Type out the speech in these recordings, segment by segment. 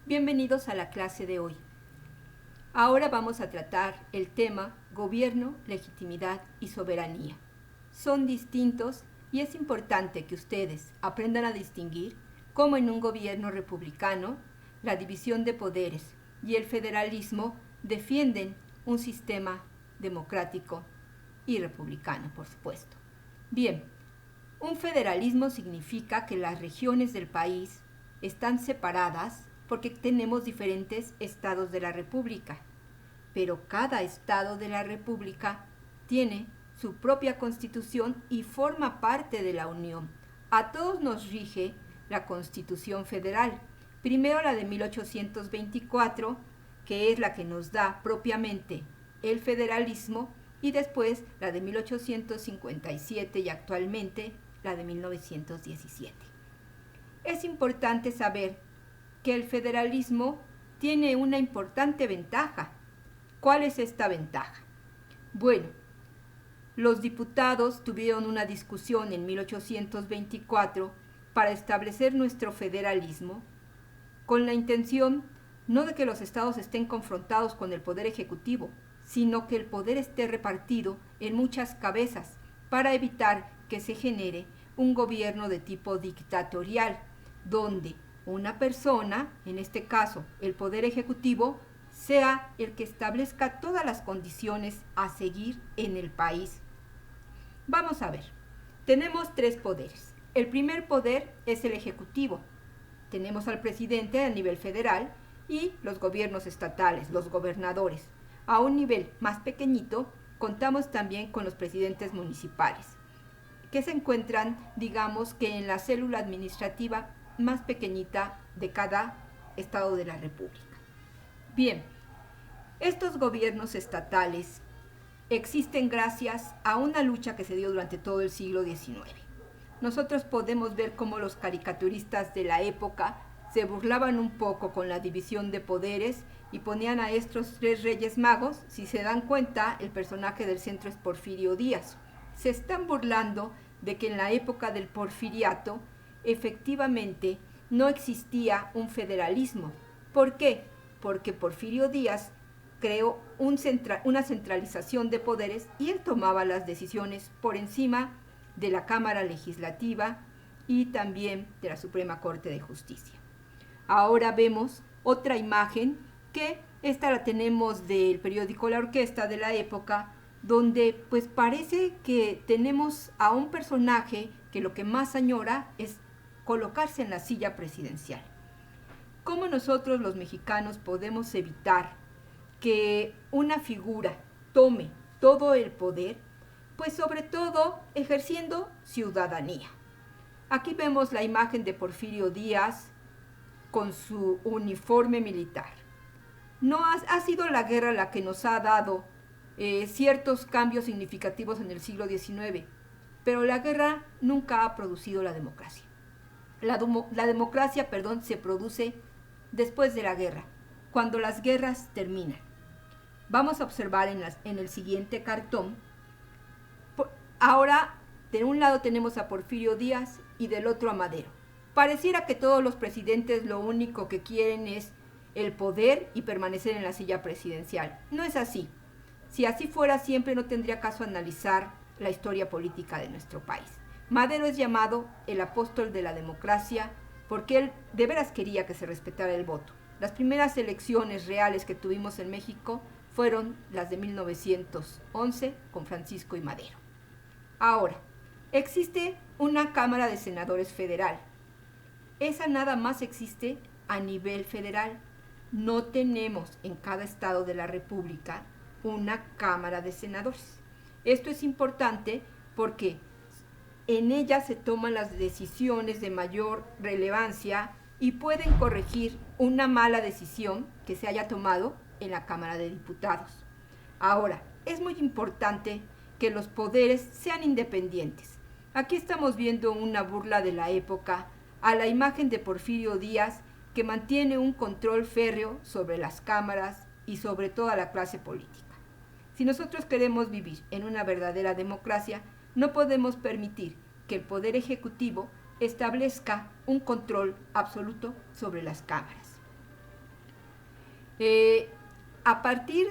Bienvenidos a la clase de hoy. Ahora vamos a tratar el tema gobierno, legitimidad y soberanía. Son distintos y es importante que ustedes aprendan a distinguir cómo en un gobierno republicano la división de poderes y el federalismo defienden un sistema democrático y republicano, por supuesto. Bien, un federalismo significa que las regiones del país están separadas porque tenemos diferentes estados de la República, pero cada estado de la República tiene su propia constitución y forma parte de la Unión. A todos nos rige la Constitución Federal, primero la de 1824, que es la que nos da propiamente el federalismo, y después la de 1857 y actualmente la de 1917. Es importante saber que el federalismo tiene una importante ventaja. ¿Cuál es esta ventaja? Bueno, los diputados tuvieron una discusión en 1824 para establecer nuestro federalismo con la intención no de que los estados estén confrontados con el poder ejecutivo, sino que el poder esté repartido en muchas cabezas para evitar que se genere un gobierno de tipo dictatorial, donde una persona, en este caso el poder ejecutivo, sea el que establezca todas las condiciones a seguir en el país. Vamos a ver, tenemos tres poderes. El primer poder es el ejecutivo. Tenemos al presidente a nivel federal y los gobiernos estatales, los gobernadores. A un nivel más pequeñito, contamos también con los presidentes municipales, que se encuentran, digamos, que en la célula administrativa más pequeñita de cada estado de la República. Bien, estos gobiernos estatales existen gracias a una lucha que se dio durante todo el siglo XIX. Nosotros podemos ver cómo los caricaturistas de la época se burlaban un poco con la división de poderes y ponían a estos tres reyes magos. Si se dan cuenta, el personaje del centro es Porfirio Díaz. Se están burlando de que en la época del porfiriato efectivamente no existía un federalismo. ¿Por qué? Porque Porfirio Díaz creó una centralización de poderes y él tomaba las decisiones por encima de la Cámara Legislativa y también de la Suprema Corte de Justicia. Ahora vemos otra imagen que esta la tenemos del periódico La Orquesta de la época, donde pues parece que tenemos a un personaje que lo que más añora es colocarse en la silla presidencial. ¿Cómo nosotros los mexicanos podemos evitar que una figura tome todo el poder? Pues sobre todo ejerciendo ciudadanía. Aquí vemos la imagen de Porfirio Díaz con su uniforme militar. No ha sido la guerra la que nos ha dado ciertos cambios significativos en el siglo XIX, pero la guerra nunca ha producido la democracia. La democracia, se produce después de la guerra, cuando las guerras terminan. Vamos a observar en el siguiente cartón. Ahora, de un lado tenemos a Porfirio Díaz y del otro a Madero. Pareciera que todos los presidentes lo único que quieren es el poder y permanecer en la silla presidencial. No es así. Si así fuera, siempre no tendría caso analizar la historia política de nuestro país. Madero es llamado el apóstol de la democracia porque él de veras quería que se respetara el voto. Las primeras elecciones reales que tuvimos en México fueron las de 1911 con Francisco y Madero. Ahora, existe una Cámara de Senadores federal. Esa nada más existe a nivel federal. No tenemos en cada estado de la República una Cámara de Senadores. Esto es importante porque en ella se toman las decisiones de mayor relevancia y pueden corregir una mala decisión que se haya tomado en la Cámara de Diputados. Ahora, es muy importante que los poderes sean independientes. Aquí estamos viendo una burla de la época a la imagen de Porfirio Díaz, que mantiene un control férreo sobre las cámaras y sobre toda la clase política. Si nosotros queremos vivir en una verdadera democracia, no podemos permitir que el Poder Ejecutivo establezca un control absoluto sobre las cámaras. A partir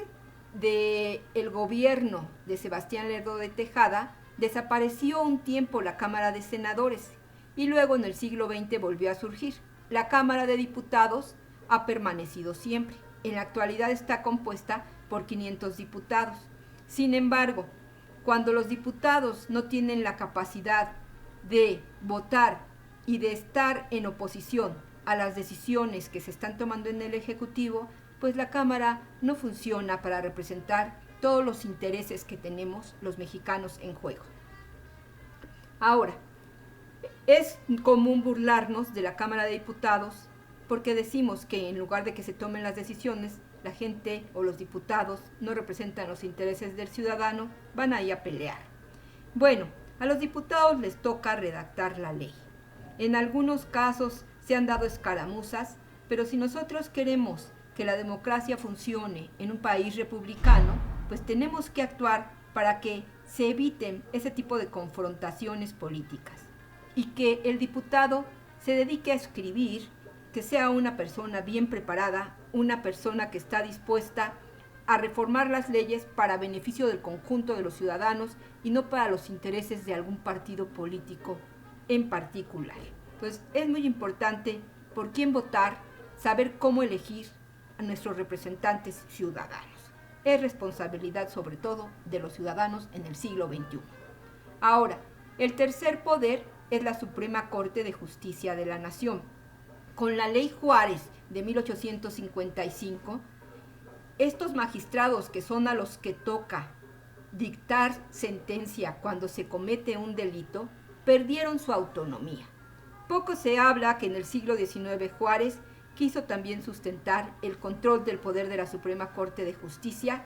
del gobierno de Sebastián Lerdo de Tejada, desapareció un tiempo la Cámara de Senadores y luego en el siglo XX volvió a surgir. La Cámara de Diputados ha permanecido siempre. En la actualidad está compuesta por 500 diputados. Sin embargo, cuando los diputados no tienen la capacidad de votar y de estar en oposición a las decisiones que se están tomando en el Ejecutivo, pues la Cámara no funciona para representar todos los intereses que tenemos los mexicanos en juego. Ahora, es común burlarnos de la Cámara de Diputados porque decimos que en lugar de que se tomen las decisiones, la gente o los diputados no representan los intereses del ciudadano, van ahí a pelear. Bueno, a los diputados les toca redactar la ley. En algunos casos se han dado escaramuzas, pero si nosotros queremos que la democracia funcione en un país republicano, pues tenemos que actuar para que se eviten ese tipo de confrontaciones políticas y que el diputado se dedique a escribir, que sea una persona bien preparada, una persona que está dispuesta a reformar las leyes para beneficio del conjunto de los ciudadanos y no para los intereses de algún partido político en particular. Entonces es muy importante por quién votar, saber cómo elegir a nuestros representantes ciudadanos. Es responsabilidad sobre todo de los ciudadanos en el siglo XXI. Ahora, el tercer poder es la Suprema Corte de Justicia de la Nación. Con la Ley Juárez de 1855, estos magistrados que son a los que toca dictar sentencia cuando se comete un delito, perdieron su autonomía. Poco se habla que en el siglo XIX Juárez quiso también sustentar el control del poder de la Suprema Corte de Justicia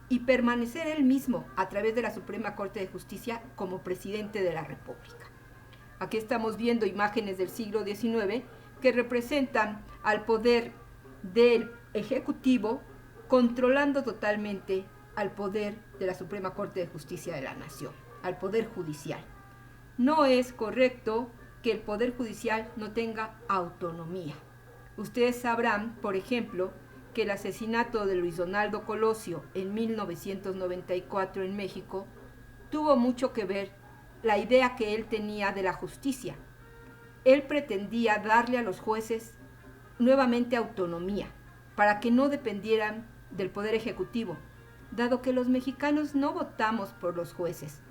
y permanecer él mismo a través de la Suprema Corte de Justicia como presidente de la República. Aquí estamos viendo imágenes del siglo XIX que representan al poder del Ejecutivo controlando totalmente al poder de la Suprema Corte de Justicia de la Nación, al Poder Judicial. No es correcto que el Poder Judicial no tenga autonomía. Ustedes sabrán, por ejemplo, que el asesinato de Luis Donaldo Colosio en 1994 en México tuvo mucho que ver la idea que él tenía de la justicia. Él pretendía darle a los jueces nuevamente autonomía para que no dependieran del Poder Ejecutivo, dado que los mexicanos no votamos por los jueces,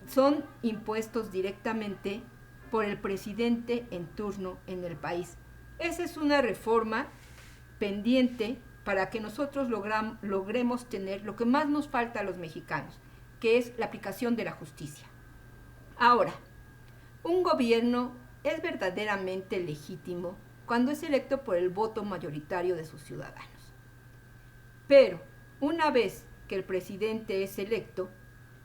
son impuestos directamente por el presidente en turno en el país. Esa es una reforma pendiente para que nosotros logremos tener lo que más nos falta a los mexicanos, que es la aplicación de la justicia. Ahora, un gobierno es verdaderamente legítimo cuando es electo por el voto mayoritario de sus ciudadanos. Pero, una vez que el presidente es electo,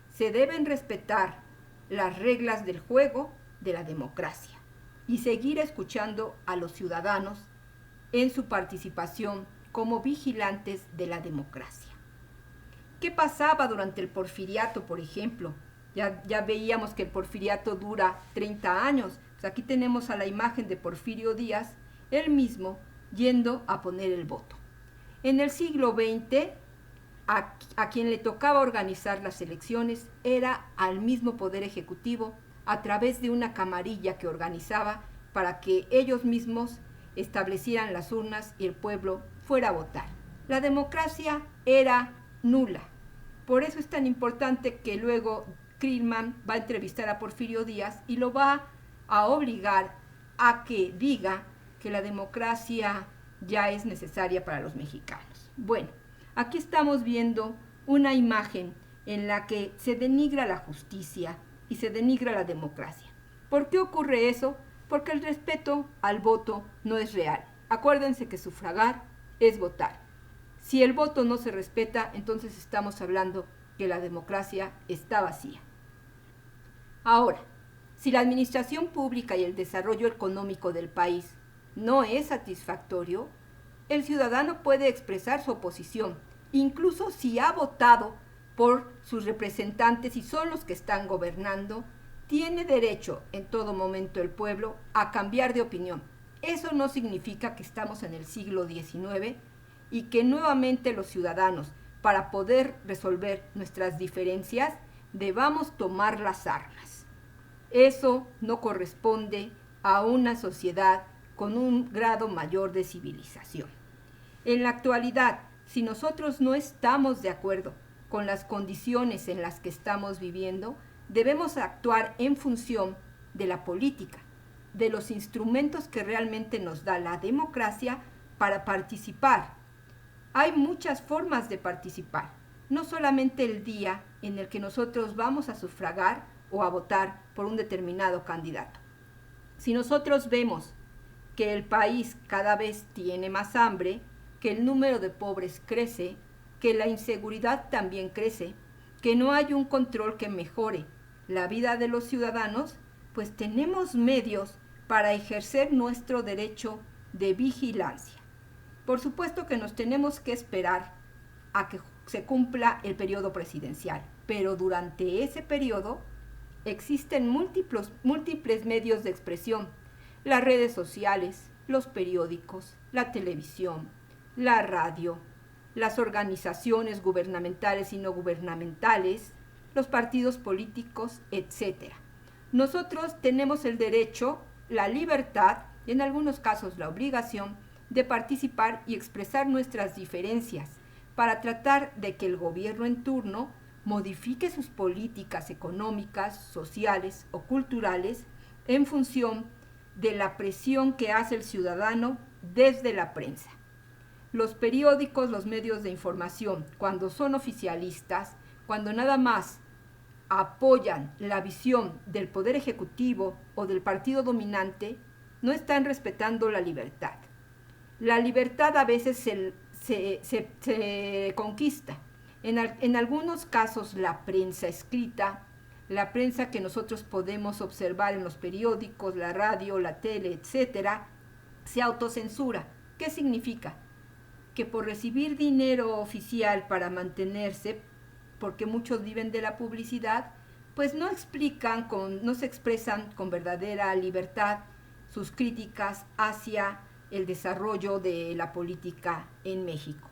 se deben respetar las reglas del juego de la democracia y seguir escuchando a los ciudadanos en su participación como vigilantes de la democracia. ¿Qué pasaba durante el porfiriato, por ejemplo? Ya veíamos que el porfiriato dura 30 años. Pues aquí tenemos a la imagen de Porfirio Díaz, él mismo yendo a poner el voto. En el siglo XX, a quien le tocaba organizar las elecciones era al mismo Poder Ejecutivo a través de una camarilla que organizaba para que ellos mismos establecieran las urnas y el pueblo fuera a votar. La democracia era nula. Por eso es tan importante que luego Krillman va a entrevistar a Porfirio Díaz y lo va a obligar a que diga que la democracia ya es necesaria para los mexicanos. Bueno, aquí estamos viendo una imagen en la que se denigra la justicia y se denigra la democracia. ¿Por qué ocurre eso? Porque el respeto al voto no es real. Acuérdense que sufragar es votar. Si el voto no se respeta, entonces estamos hablando que la democracia está vacía. Ahora, si la administración pública y el desarrollo económico del país no es satisfactorio, el ciudadano puede expresar su oposición, incluso si ha votado por sus representantes y son los que están gobernando, tiene derecho en todo momento el pueblo a cambiar de opinión. Eso no significa que estamos en el siglo XIX y que nuevamente los ciudadanos, para poder resolver nuestras diferencias, debamos tomar las armas. Eso no corresponde a una sociedad con un grado mayor de civilización. En la actualidad, si nosotros no estamos de acuerdo con las condiciones en las que estamos viviendo, debemos actuar en función de la política, de los instrumentos que realmente nos da la democracia para participar. Hay muchas formas de participar, no solamente el día en el que nosotros vamos a sufragar o a votar por un determinado candidato. Si nosotros vemos que el país cada vez tiene más hambre, que el número de pobres crece, que la inseguridad también crece, que no hay un control que mejore la vida de los ciudadanos, pues tenemos medios para ejercer nuestro derecho de vigilancia. Por supuesto que nos tenemos que esperar a que se cumpla el periodo presidencial, pero durante ese periodo existen múltiples medios de expresión, las redes sociales, los periódicos, la televisión, la radio, las organizaciones gubernamentales y no gubernamentales, los partidos políticos, etc. Nosotros tenemos el derecho, la libertad y en algunos casos la obligación de participar y expresar nuestras diferencias para tratar de que el gobierno en turno modifique sus políticas económicas, sociales o culturales en función de la presión que hace el ciudadano desde la prensa. Los periódicos, los medios de información, cuando son oficialistas, cuando nada más apoyan la visión del poder ejecutivo o del partido dominante, no están respetando la libertad. La libertad a veces se conquista. En algunos casos la prensa escrita, la prensa que nosotros podemos observar en los periódicos, la radio, la tele, etc., se autocensura. ¿Qué significa? Que por recibir dinero oficial para mantenerse, porque muchos viven de la publicidad, pues no se expresan con verdadera libertad sus críticas hacia el desarrollo de la política en México.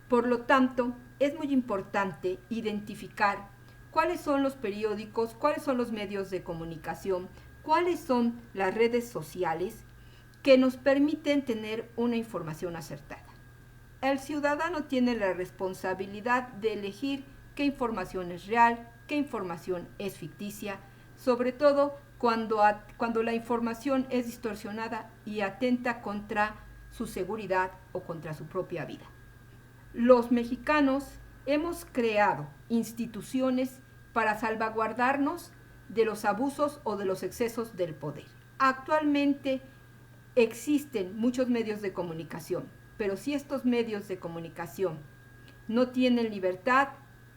Por lo tanto, es muy importante identificar cuáles son los periódicos, cuáles son los medios de comunicación, cuáles son las redes sociales que nos permiten tener una información acertada. El ciudadano tiene la responsabilidad de elegir qué información es real, qué información es ficticia, sobre todo cuando la información es distorsionada y atenta contra su seguridad o contra su propia vida. Los mexicanos hemos creado instituciones para salvaguardarnos de los abusos o de los excesos del poder. Actualmente existen muchos medios de comunicación, pero si estos medios de comunicación no tienen libertad,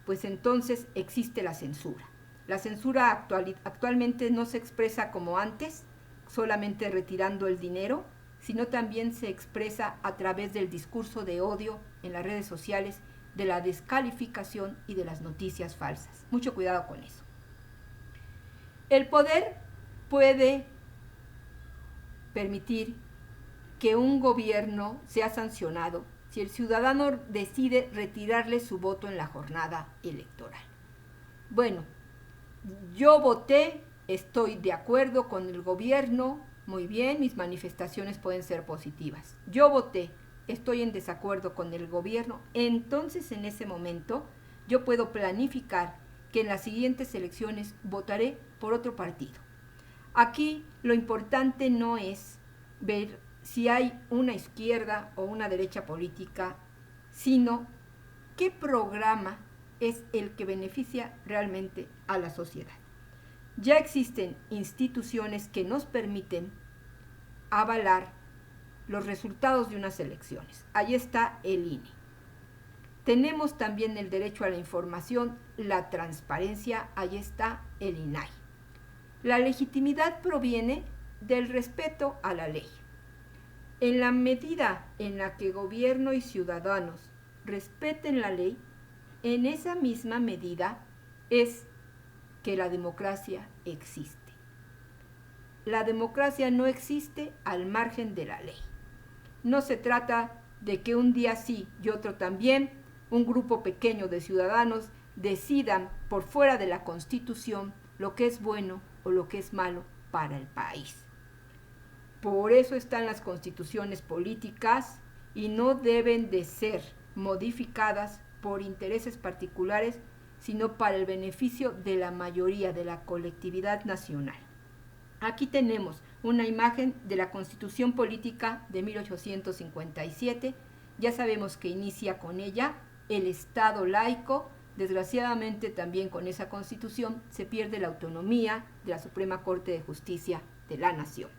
pues entonces existe la censura. La censura actualmente no se expresa como antes, solamente retirando el dinero, sino también se expresa a través del discurso de odio en las redes sociales, de la descalificación y de las noticias falsas. Mucho cuidado con eso. El poder puede permitir que un gobierno sea sancionado si el ciudadano decide retirarle su voto en la jornada electoral. Bueno, yo voté, estoy de acuerdo con el gobierno, muy bien, mis manifestaciones pueden ser positivas. Yo voté, estoy en desacuerdo con el gobierno, entonces en ese momento yo puedo planificar que en las siguientes elecciones votaré por otro partido. Aquí lo importante no es ver si hay una izquierda o una derecha política, sino qué programa es el que beneficia realmente a la sociedad. Ya existen instituciones que nos permiten avalar los resultados de unas elecciones. Ahí está el INE. Tenemos también el derecho a la información, la transparencia, ahí está el INAI. La legitimidad proviene del respeto a la ley. En la medida en la que gobierno y ciudadanos respeten la ley, en esa misma medida es que la democracia existe. La democracia no existe al margen de la ley. No se trata de que un día sí y otro también, un grupo pequeño de ciudadanos decidan por fuera de la Constitución lo que es bueno o lo que es malo para el país. Por eso están las constituciones políticas y no deben de ser modificadas por intereses particulares, sino para el beneficio de la mayoría de la colectividad nacional. Aquí tenemos una imagen de la Constitución Política de 1857. Ya sabemos que inicia con ella el Estado laico. Desgraciadamente también con esa Constitución se pierde la autonomía de la Suprema Corte de Justicia de la Nación.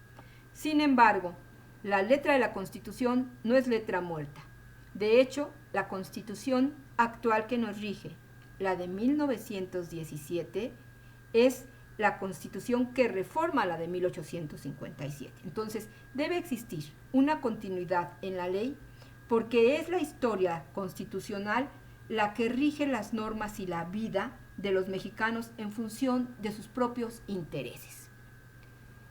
Sin embargo, la letra de la Constitución no es letra muerta. De hecho, la Constitución actual que nos rige, la de 1917, es la Constitución que reforma la de 1857. Entonces, debe existir una continuidad en la ley porque es la historia constitucional la que rige las normas y la vida de los mexicanos en función de sus propios intereses.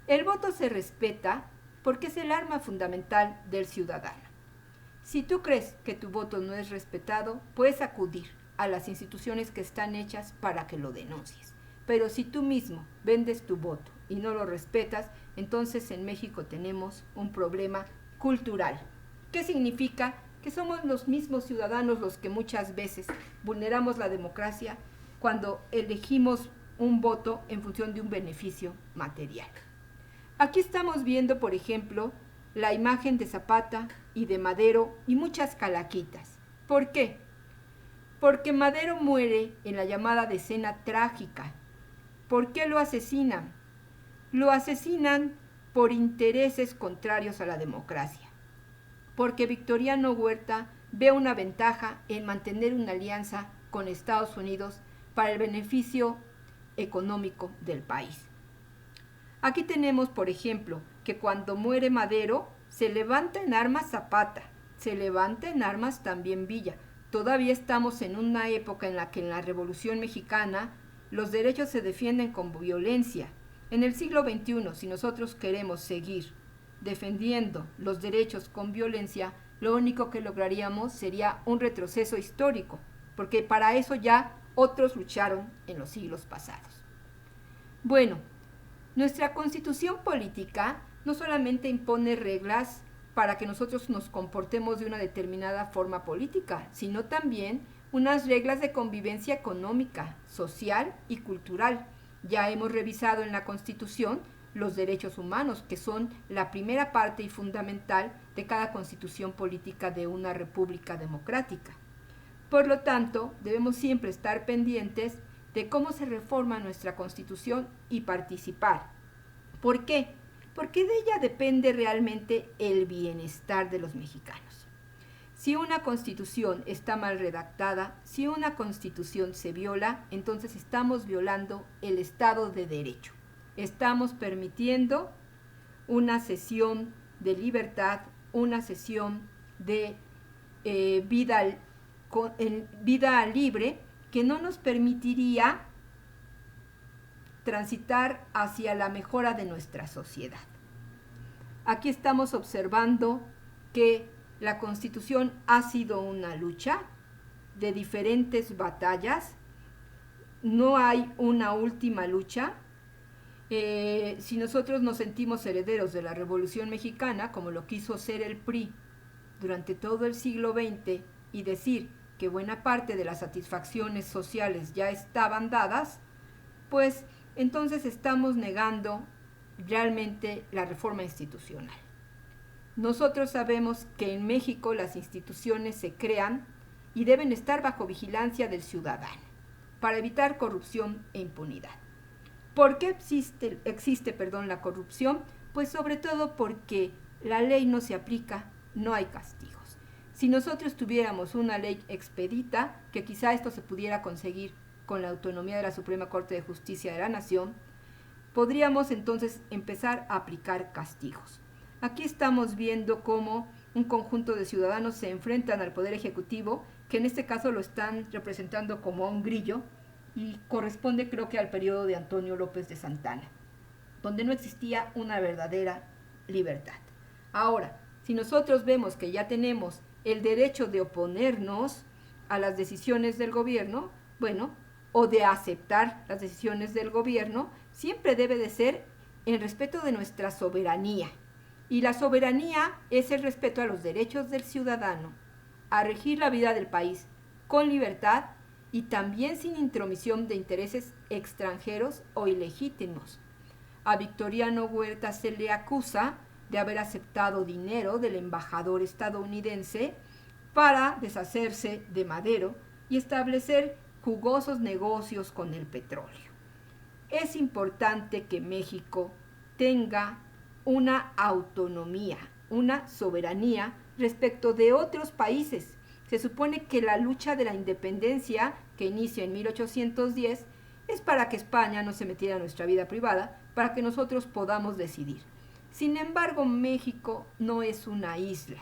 El voto se respeta porque es el arma fundamental del ciudadano. Si tú crees que tu voto no es respetado, puedes acudir a las instituciones que están hechas para que lo denuncies. Pero si tú mismo vendes tu voto y no lo respetas, entonces en México tenemos un problema cultural. ¿Qué significa? Que somos los mismos ciudadanos los que muchas veces vulneramos la democracia cuando elegimos un voto en función de un beneficio material. Aquí estamos viendo, por ejemplo, la imagen de Zapata y de Madero y muchas calaquitas. ¿Por qué? Porque Madero muere en la llamada decena trágica. ¿Por qué lo asesinan? Lo asesinan por intereses contrarios a la democracia. Porque Victoriano Huerta ve una ventaja en mantener una alianza con Estados Unidos para el beneficio económico del país. Aquí tenemos, por ejemplo, que cuando muere Madero, se levanta en armas Zapata, se levanta en armas también Villa. Todavía estamos en una época en la que en la Revolución Mexicana los derechos se defienden con violencia. En el siglo XXI, si nosotros queremos seguir defendiendo los derechos con violencia, lo único que lograríamos sería un retroceso histórico, porque para eso ya otros lucharon en los siglos pasados. Bueno, nuestra Constitución política no solamente impone reglas para que nosotros nos comportemos de una determinada forma política, sino también unas reglas de convivencia económica, social y cultural. Ya hemos revisado en la Constitución los derechos humanos, que son la primera parte y fundamental de cada constitución política de una república democrática. Por lo tanto, debemos siempre estar pendientes de cómo se reforma nuestra Constitución y participar. ¿Por qué? Porque de ella depende realmente el bienestar de los mexicanos. Si una Constitución está mal redactada, si una Constitución se viola, entonces estamos violando el Estado de Derecho. Estamos permitiendo una cesión de libertad, una cesión de vida libre que no nos permitiría transitar hacia la mejora de nuestra sociedad. Aquí estamos observando que la Constitución ha sido una lucha de diferentes batallas. No hay una última lucha. Si nosotros nos sentimos herederos de la Revolución Mexicana, como lo quiso ser el PRI durante todo el siglo XX, y decir que buena parte de las satisfacciones sociales ya estaban dadas, pues entonces estamos negando realmente la reforma institucional. Nosotros sabemos que en México las instituciones se crean y deben estar bajo vigilancia del ciudadano para evitar corrupción e impunidad. ¿Por qué existe la corrupción? Pues sobre todo porque la ley no se aplica, no hay castigos. Si nosotros tuviéramos una ley expedita, que quizá esto se pudiera conseguir con la autonomía de la Suprema Corte de Justicia de la Nación, podríamos entonces empezar a aplicar castigos. Aquí estamos viendo cómo un conjunto de ciudadanos se enfrentan al Poder Ejecutivo, que en este caso lo están representando como un grillo, y corresponde creo que al periodo de Antonio López de Santana, donde no existía una verdadera libertad. Ahora, si nosotros vemos que ya tenemos el derecho de oponernos a las decisiones del gobierno, bueno, o de aceptar las decisiones del gobierno, siempre debe de ser en respeto de nuestra soberanía. Y la soberanía es el respeto a los derechos del ciudadano, a regir la vida del país con libertad y también sin intromisión de intereses extranjeros o ilegítimos. A Victoriano Huerta se le acusa de haber aceptado dinero del embajador estadounidense para deshacerse de Madero y establecer jugosos negocios con el petróleo. Es importante que México tenga una autonomía, una soberanía respecto de otros países. Se supone que la lucha de la independencia, que inicia en 1810, es para que España no se metiera en nuestra vida privada, para que nosotros podamos decidir. Sin embargo, México no es una isla.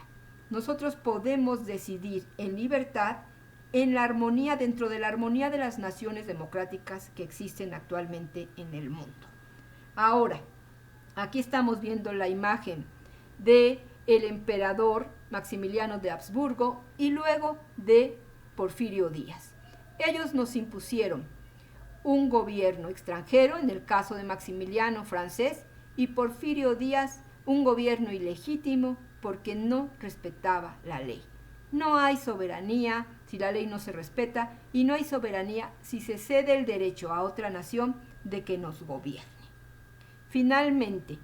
Nosotros podemos decidir en libertad, en la armonía, dentro de la armonía de las naciones democráticas que existen actualmente en el mundo. Ahora, aquí estamos viendo la imagen de el emperador Maximiliano de Habsburgo y luego de Porfirio Díaz. Ellos nos impusieron un gobierno extranjero, en el caso de Maximiliano francés, y Porfirio Díaz un gobierno ilegítimo porque no respetaba la ley. No hay soberanía si la ley no se respeta y no hay soberanía si se cede el derecho a otra nación de que nos gobierne. Finalmente,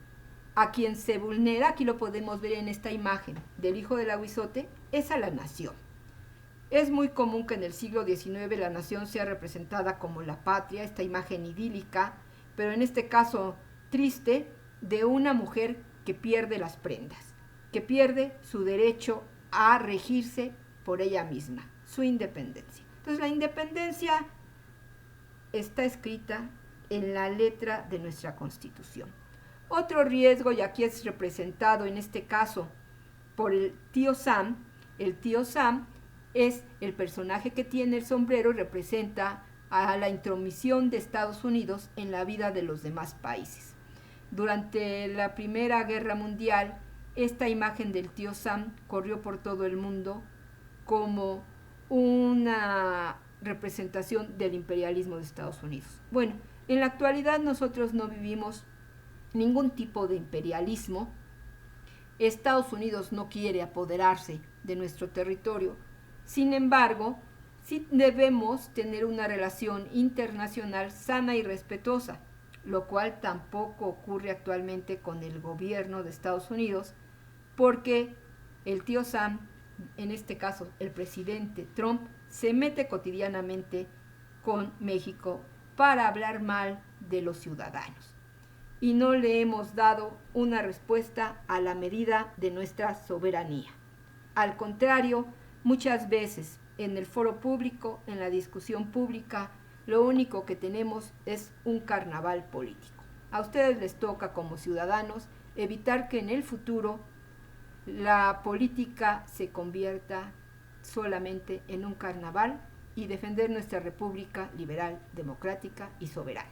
a quien se vulnera, aquí lo podemos ver en esta imagen del hijo del aguizote, es a la nación. Es muy común que en el siglo XIX la nación sea representada como la patria, esta imagen idílica, pero en este caso triste, de una mujer que pierde las prendas, que pierde su derecho a regirse por ella misma, su independencia. Entonces la independencia está escrita en la letra de nuestra Constitución. Otro riesgo, y aquí es representado en este caso por el tío Sam es el personaje que tiene el sombrero y representa a la intromisión de Estados Unidos en la vida de los demás países. Durante la Primera Guerra Mundial, esta imagen del tío Sam corrió por todo el mundo como una representación del imperialismo de Estados Unidos. Bueno, en la actualidad nosotros no vivimos ningún tipo de imperialismo. Estados Unidos no quiere apoderarse de nuestro territorio. Sin embargo, sí debemos tener una relación internacional sana y respetuosa, lo cual tampoco ocurre actualmente con el gobierno de Estados Unidos, porque el tío Sam, en este caso el presidente Trump, se mete cotidianamente con México para hablar mal de los ciudadanos. Y no le hemos dado una respuesta a la medida de nuestra soberanía. Al contrario, muchas veces en el foro público, en la discusión pública, lo único que tenemos es un carnaval político. A ustedes les toca como ciudadanos evitar que en el futuro la política se convierta solamente en un carnaval y defender nuestra república liberal, democrática y soberana.